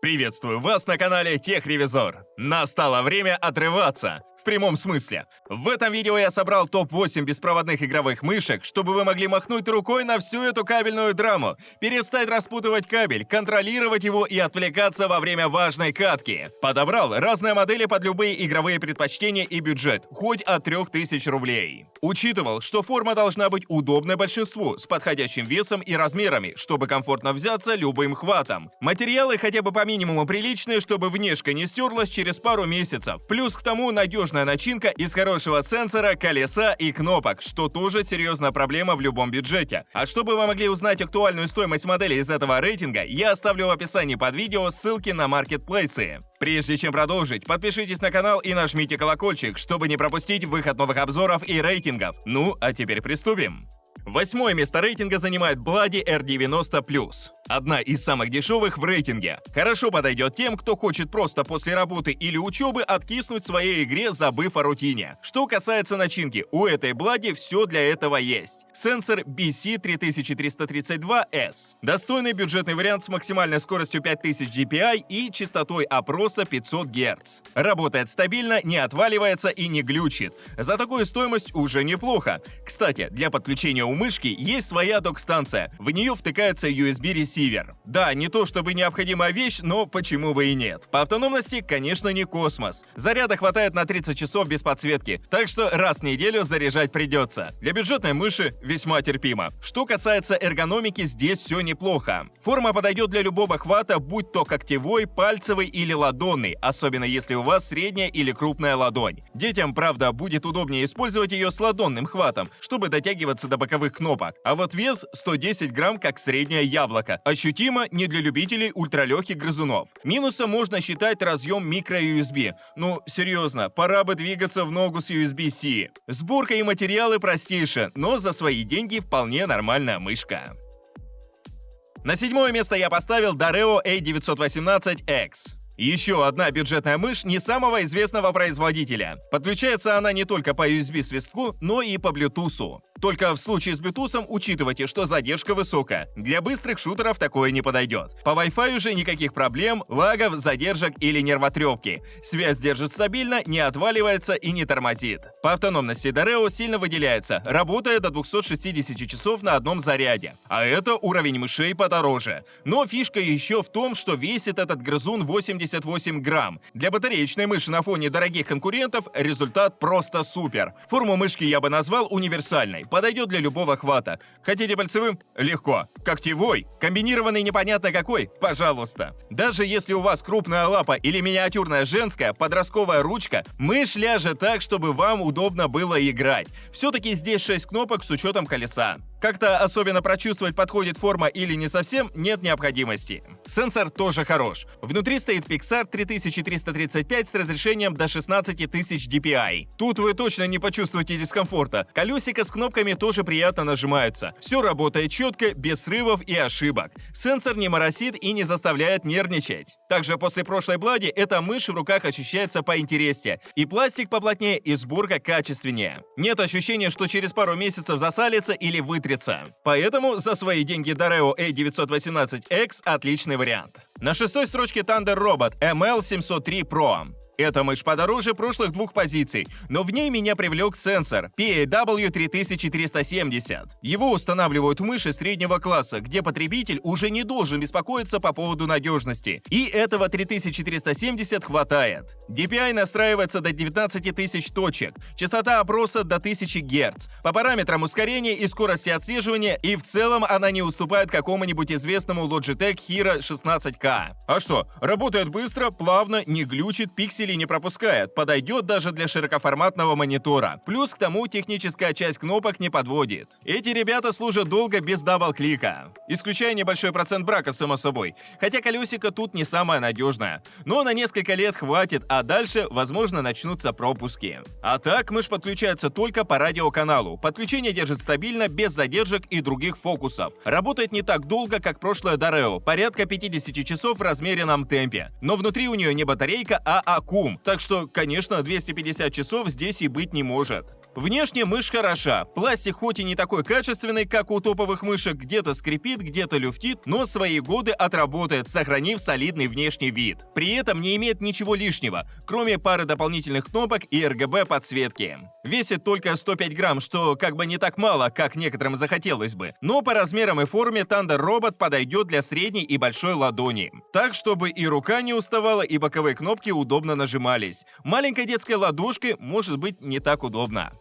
Приветствую вас на канале Техревизор. Настало время отрываться. В прямом смысле. В этом видео я собрал топ-8 беспроводных игровых мышек, чтобы вы могли махнуть рукой на всю эту кабельную драму, перестать распутывать кабель, контролировать его и отвлекаться во время важной катки. Подобрал разные модели под любые игровые предпочтения и бюджет, хоть от 3000 рублей. Учитывал, что форма должна быть удобной большинству, с подходящим весом и размерами, чтобы комфортно взяться любым хватом. Материалы хотя бы по минимуму приличные, чтобы внешка не стерлась через пару месяцев. Плюс к тому надежная начинка из хорошего сенсора, колеса и кнопок, что тоже серьезная проблема в любом бюджете. А чтобы вы могли узнать актуальную стоимость модели из этого рейтинга, я оставлю в описании под видео ссылки на маркетплейсы. Прежде чем продолжить, подпишитесь на канал и нажмите колокольчик, чтобы не пропустить выход новых обзоров и рейтингов. Ну, а теперь приступим. 8-е место рейтинга занимает Bloody R90+. Одна из самых дешевых в рейтинге. Хорошо подойдет тем, кто хочет просто после работы или учебы откиснуть в своей игре, забыв о рутине. Что касается начинки, у этой Bloody все для этого есть. Сенсор BC3332S. Достойный бюджетный вариант с максимальной скоростью 5000 dpi и частотой опроса 500 Гц. Работает стабильно, не отваливается и не глючит. За такую стоимость уже неплохо. Кстати, для подключения у мышки есть своя док-станция. В нее втыкается USB-ресивер. Да, не то чтобы необходимая вещь, но почему бы и нет. По автономности, конечно, не космос. Заряда хватает на 30 часов без подсветки, так что раз в неделю заряжать придется. Для бюджетной мыши весьма терпимо. Что касается эргономики, здесь все неплохо. Форма подойдет для любого хвата, будь то когтевой, пальцевый или ладонный, особенно если у вас средняя или крупная ладонь. Детям, правда, будет удобнее использовать ее с ладонным хватом, чтобы дотягиваться до боковых кнопок. А вот вес 110 грамм, как среднее яблоко. Ощутимо не для любителей ультралегких грызунов. Минусом можно считать разъем micro-USB. Ну, серьезно, пора бы двигаться в ногу с USB-C. Сборка и материалы простейшие, но за свои деньги вполне нормальная мышка. На 7-е место я поставил Dareo A918X. Еще одна бюджетная мышь не самого известного производителя. Подключается она не только по USB-свистку, но и по Bluetooth. Только в случае с Bluetooth учитывайте, что задержка высокая. Для быстрых шутеров такое не подойдет. По Wi-Fi же никаких проблем, лагов, задержек или нервотрепки. Связь держит стабильно, не отваливается и не тормозит. По автономности Dareo сильно выделяется, работая до 260 часов на одном заряде. А это уровень мышей подороже. Но фишка еще в том, что весит этот грызун 88 грамм. Для батареечной мыши на фоне дорогих конкурентов результат просто супер. Форму мышки я бы назвал универсальной. Подойдет для любого хвата. Хотите пальцевым? Легко. Когтевой? Комбинированный непонятно какой? Пожалуйста. Даже если у вас крупная лапа или миниатюрная женская подростковая ручка, мышь ляжет так, чтобы вам удобно было играть. Все-таки здесь 6 кнопок с учетом колеса. Как-то особенно прочувствовать, подходит форма или не совсем, нет необходимости. Сенсор тоже хорош. Внутри стоит Pixar 3335 с разрешением до 16000 dpi. Тут вы точно не почувствуете дискомфорта. Колесико с кнопками тоже приятно нажимаются. Все работает четко, без срывов и ошибок. Сенсор не моросит и не заставляет нервничать. Также после прошлой Bloody эта мышь в руках ощущается поинтереснее. И пластик поплотнее, и сборка качественнее. Нет ощущения, что через пару месяцев засалится или вытрется. Поэтому за свои деньги Dareo A918X отличный вариант. На 6-й строчке Thunder Robot ML703 Pro. Эта мышь подороже прошлых двух позиций, но в ней меня привлек сенсор PAW3370. Его устанавливают в мыши среднего класса, где потребитель уже не должен беспокоиться по поводу надежности. И этого 3370 хватает. DPI настраивается до 19000 точек, частота опроса до 1000 Гц. По параметрам ускорения и скорости отслеживания и в целом она не уступает какому-нибудь известному Logitech Hero 16K. А что, работает быстро, плавно, не глючит, пиксели не пропускает, подойдет даже для широкоформатного монитора. Плюс к тому техническая часть кнопок не подводит. Эти ребята служат долго без дабл-клика. Исключая небольшой процент брака, само собой. Хотя колесико тут не самое надежное. Но на несколько лет хватит, а дальше, возможно, начнутся пропуски. А так, мышь подключается только по радиоканалу. Подключение держит стабильно, без задержек и других фокусов. Работает не так долго, как прошлое Dareo, порядка 50 часов в размеренном темпе. Но внутри у нее не батарейка, а аккум. Так что, конечно, 250 часов здесь и быть не может. Внешне мышь хороша. Пластик хоть и не такой качественный, как у топовых мышек, где-то скрипит, где-то люфтит, но свои годы отработает, сохранив солидный внешний вид. При этом не имеет ничего лишнего, кроме пары дополнительных кнопок и RGB подсветки. Весит только 105 грамм, что как бы не так мало, как некоторым захотелось бы. Но по размерам и форме Thunder Robot подойдет для средней и большой ладони. Так, чтобы и рука не уставала, и боковые кнопки удобно нажимались. Маленькой детской ладошке может быть не так удобно.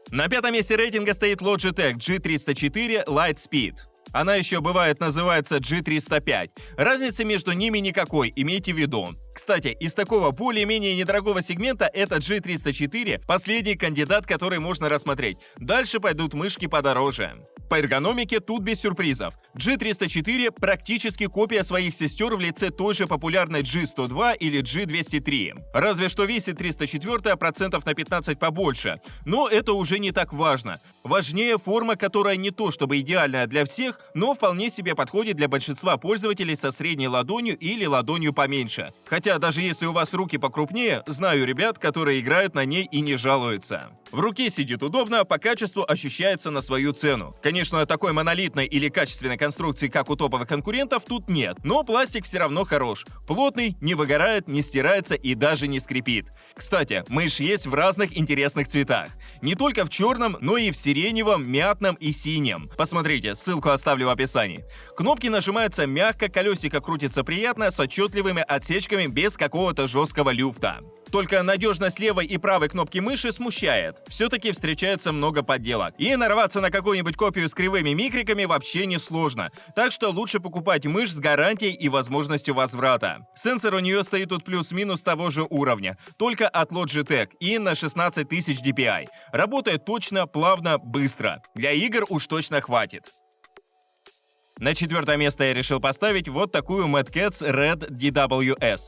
На пятом месте рейтинга стоит Logitech G304 Lightspeed. Она еще бывает называется G305. Разницы между ними никакой, имейте в виду. Кстати, из такого более-менее недорогого сегмента этот G304 последний кандидат, который можно рассмотреть. Дальше пойдут мышки подороже. По эргономике тут без сюрпризов. G304 практически копия своих сестер в лице той же популярной G102 или G203. Разве что весит 304 процентов на 15 побольше. Но это уже не так важно. Важнее форма, которая не то чтобы идеальная для всех, но вполне себе подходит для большинства пользователей со средней ладонью или ладонью поменьше. Хотя даже если у вас руки покрупнее, знаю ребят, которые играют на ней и не жалуются. В руке сидит удобно, по качеству ощущается на свою цену. Конечно, такой монолитной или качественной конструкции, как у топовых конкурентов, тут нет, но пластик все равно хорош. Плотный, не выгорает, не стирается и даже не скрипит. Кстати, мышь есть в разных интересных цветах. Не только в черном, но и в сиреневом, мятном и синем. Посмотрите, ссылку оставлю в описании. Кнопки нажимаются мягко, колесико крутится приятно, с отчетливыми отсечками без какого-то жесткого люфта. Только надежность левой и правой кнопки мыши смущает. Все-таки встречается много подделок. И нарваться на какую-нибудь копию с кривыми микриками вообще не сложно. Так что лучше покупать мышь с гарантией и возможностью возврата. Сенсор у нее стоит тут плюс-минус того же уровня, только от Logitech и на 16 тысяч DPI. Работает точно, плавно, быстро. Для игр уж точно хватит. На четвертое место я решил поставить вот такую Mad Catz Red DWS.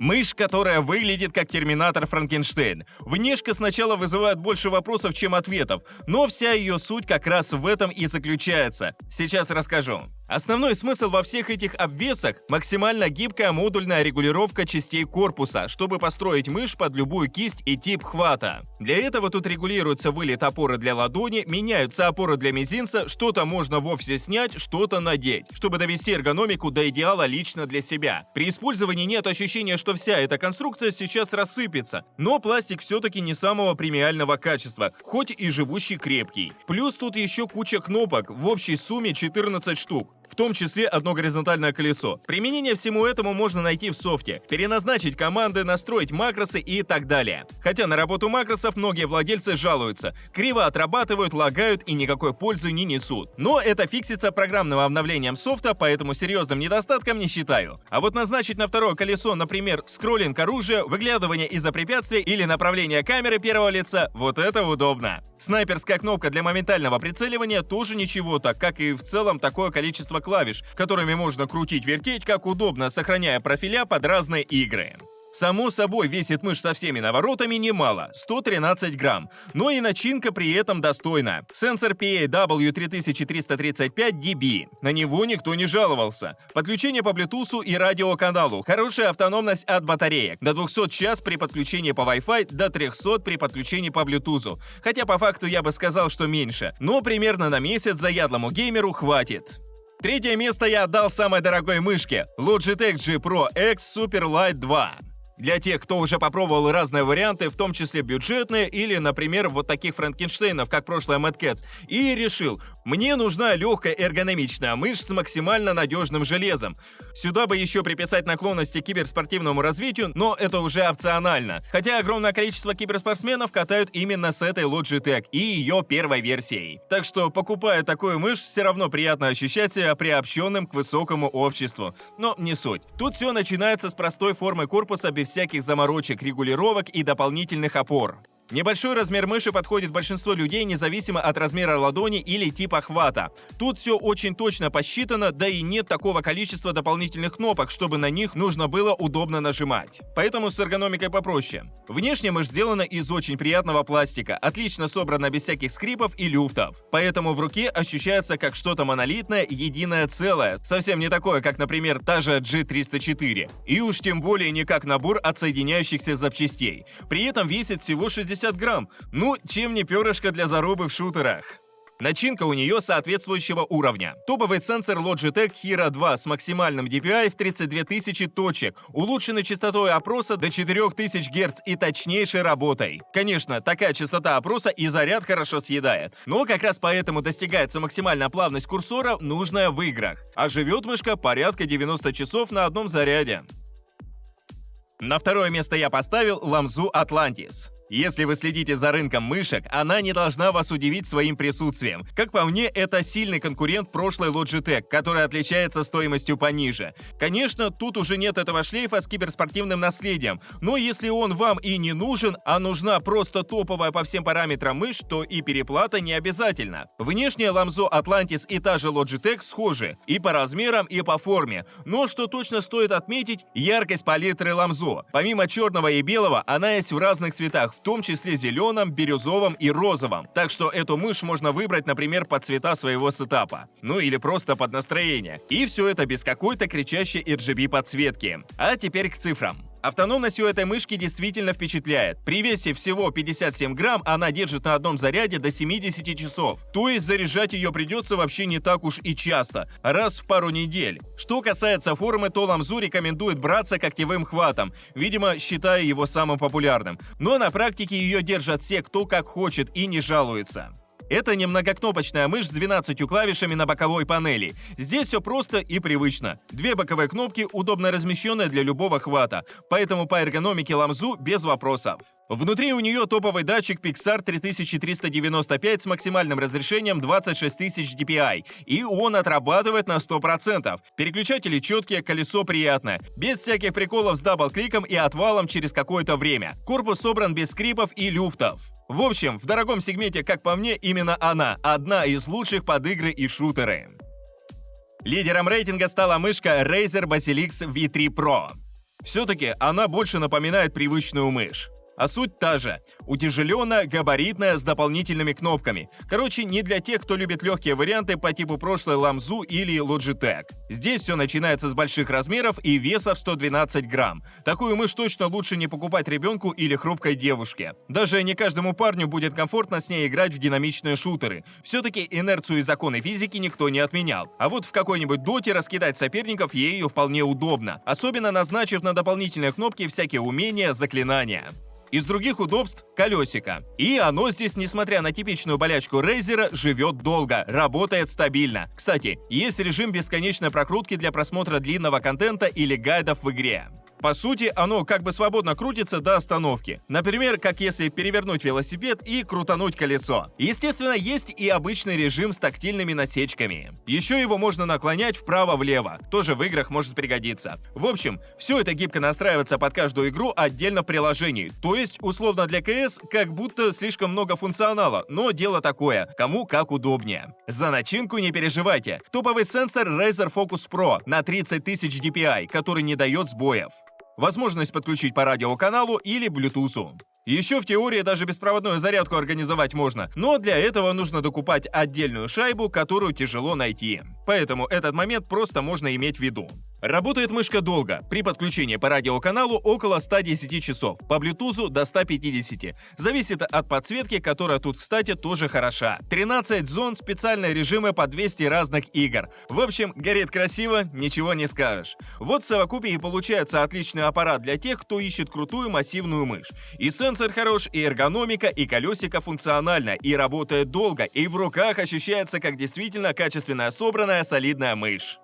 Мышь, которая выглядит как терминатор Франкенштейн. Внешне сначала вызывает больше вопросов, чем ответов, но вся ее суть как раз в этом и заключается. Сейчас расскажу. Основной смысл во всех этих обвесах – максимально гибкая модульная регулировка частей корпуса, чтобы построить мышь под любую кисть и тип хвата. Для этого тут регулируется вылет опоры для ладони, меняются опоры для мизинца, что-то можно вовсе снять, что-то надеть, чтобы довести эргономику до идеала лично для себя. При использовании нет ощущения, что вся эта конструкция сейчас рассыпется, но пластик все-таки не самого премиального качества, хоть и живущий крепкий. Плюс тут еще куча кнопок, в общей сумме 14 штук. В том числе одно горизонтальное колесо. Применение всему этому можно найти в софте. Переназначить команды, настроить макросы и так далее. Хотя на работу макросов многие владельцы жалуются. Криво отрабатывают, лагают и никакой пользы не несут. Но это фиксится программным обновлением софта, поэтому серьезным недостатком не считаю. А вот назначить на второе колесо, например, скроллинг оружия, выглядывание из-за препятствий или направление камеры первого лица, вот это удобно. Снайперская кнопка для моментального прицеливания тоже ничего так, как и в целом такое количество клавиш, которыми можно крутить-вертеть как удобно, сохраняя профиля под разные игры. Само собой, весит мышь со всеми наворотами немало – 113 грамм, но и начинка при этом достойна. Сенсор PAW3335DB. На него никто не жаловался. Подключение по Bluetooth и радиоканалу. Хорошая автономность от батареек. До 200 час при подключении по Wi-Fi, до 300 при подключении по Bluetooth. Хотя по факту я бы сказал, что меньше. Но примерно на месяц заядлому геймеру хватит. Третье место я отдал самой дорогой мышке – Logitech G Pro X Super Light 2. Для тех, кто уже попробовал разные варианты, в том числе бюджетные или, например, вот таких Франкенштейнов, как прошлая Mad Catz, и решил, мне нужна легкая эргономичная мышь с максимально надежным железом. Сюда бы еще приписать наклонности к киберспортивному развитию, но это уже опционально. Хотя огромное количество киберспортсменов катают именно с этой Logitech и ее первой версией. Так что, покупая такую мышь, все равно приятно ощущать себя приобщенным к высокому обществу. Но не суть. Тут все начинается с простой формы корпуса без всяких заморочек, регулировок и дополнительных опор. Небольшой размер мыши подходит большинству людей, независимо от размера ладони или типа хвата. Тут все очень точно посчитано, да и нет такого количества дополнительных кнопок, чтобы на них нужно было удобно нажимать. Поэтому с эргономикой попроще. Внешне мышь сделана из очень приятного пластика, отлично собрана без всяких скрипов и люфтов. Поэтому в руке ощущается как что-то монолитное, единое целое. Совсем не такое, как, например, та же G304. И уж тем более не как набор отсоединяющихся запчастей. При этом весит всего 60 150 грамм. Ну, чем не перышко для зарубы в шутерах. Начинка у нее соответствующего уровня. Топовый сенсор Logitech Hero 2 с максимальным DPI в 32 тысячи точек, улучшенной частотой опроса до 4000 Гц и точнейшей работой. Конечно, такая частота опроса и заряд хорошо съедает, но как раз поэтому достигается максимальная плавность курсора, нужная в играх. А живет мышка порядка 90 часов на одном заряде. На второе место я поставил Lamzu Atlantis. Если вы следите за рынком мышек, она не должна вас удивить своим присутствием. Как по мне, это сильный конкурент прошлой Logitech, который отличается стоимостью пониже. Конечно, тут уже нет этого шлейфа с киберспортивным наследием, но если он вам и не нужен, а нужна просто топовая по всем параметрам мышь, то и переплата не обязательно. Внешне Lamzu Atlantis и та же Logitech схожи и по размерам, и по форме, но что точно стоит отметить, яркость палитры Lamzu. Помимо черного и белого, она есть в разных цветах, в том числе зеленом, бирюзовом и розовом. Так что эту мышь можно выбрать, например, под цвета своего сетапа. Ну или просто под настроение. И все это без какой-то кричащей RGB подсветки. А теперь к цифрам. Автономность у этой мышки действительно впечатляет. При весе всего 57 грамм она держит на одном заряде до 70 часов. То есть заряжать ее придется вообще не так уж и часто, раз в пару недель. Что касается формы, то Lamzu рекомендует браться когтевым хватом, видимо, считая его самым популярным. Но на практике ее держат все, кто как хочет, и не жалуется. Это не многокнопочная мышь с 12 клавишами на боковой панели. Здесь все просто и привычно. Две боковые кнопки, удобно размещенные для любого хвата, поэтому по эргономике Lamzu без вопросов. Внутри у нее топовый датчик Pixar 3395 с максимальным разрешением 26000 dpi, и он отрабатывает на 100%. Переключатели четкие, колесо приятное, без всяких приколов с дабл-кликом и отвалом через какое-то время. Корпус собран без скрипов и люфтов. В общем, в дорогом сегменте, как по мне, именно она одна из лучших под игры и шутеры. Лидером рейтинга стала мышка Razer Basilix V3 Pro. Все-таки она больше напоминает привычную мышь. А суть та же. Утяжеленная, габаритная, с дополнительными кнопками. Короче, не для тех, кто любит легкие варианты по типу прошлой Lamzu или Logitech. Здесь все начинается с больших размеров и веса в 112 грамм. Такую мышь точно лучше не покупать ребенку или хрупкой девушке. Даже не каждому парню будет комфортно с ней играть в динамичные шутеры. Все-таки инерцию и законы физики никто не отменял. А вот в какой-нибудь доте раскидать соперников ею вполне удобно. Особенно назначив на дополнительные кнопки всякие умения, заклинания. Из других удобств – колесико. И оно здесь, несмотря на типичную болячку Razer, живет долго, работает стабильно. Кстати, есть режим бесконечной прокрутки для просмотра длинного контента или гайдов в игре. По сути, оно как бы свободно крутится до остановки. Например, как если перевернуть велосипед и крутануть колесо. Естественно, есть и обычный режим с тактильными насечками. Еще его можно наклонять вправо-влево. Тоже в играх может пригодиться. В общем, все это гибко настраивается под каждую игру отдельно в приложении. То есть, условно для КС, как будто слишком много функционала. Но дело такое, кому как удобнее. За начинку не переживайте. Топовый сенсор Razer Focus Pro на 30 тысяч dpi, который не дает сбоев. Возможность подключить по радиоканалу или Bluetooth. Еще в теории даже беспроводную зарядку организовать можно, но для этого нужно докупать отдельную шайбу, которую тяжело найти. Поэтому этот момент просто можно иметь в виду. Работает мышка долго. При подключении по радиоканалу около 110 часов, по Bluetooth до 150. Зависит от подсветки, которая тут, кстати, тоже хороша. 13 зон, специальные режимы по 200 разных игр. В общем, горит красиво, ничего не скажешь. Вот в совокупе и получается отличный аппарат для тех, кто ищет крутую массивную мышь. И сенсор хорош, и эргономика, и колесико функционально, и работает долго, и в руках ощущается как действительно качественная, собранная, солидная мышь.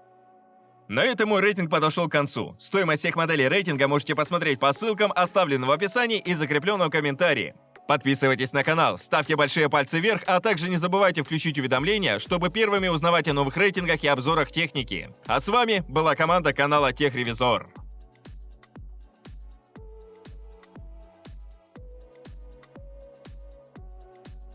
На этом мой рейтинг подошел к концу. Стоимость всех моделей рейтинга можете посмотреть по ссылкам, оставленным в описании и закрепленном комментарии. Подписывайтесь на канал, ставьте большие пальцы вверх, а также не забывайте включить уведомления, чтобы первыми узнавать о новых рейтингах и обзорах техники. А с вами была команда канала Техревизор.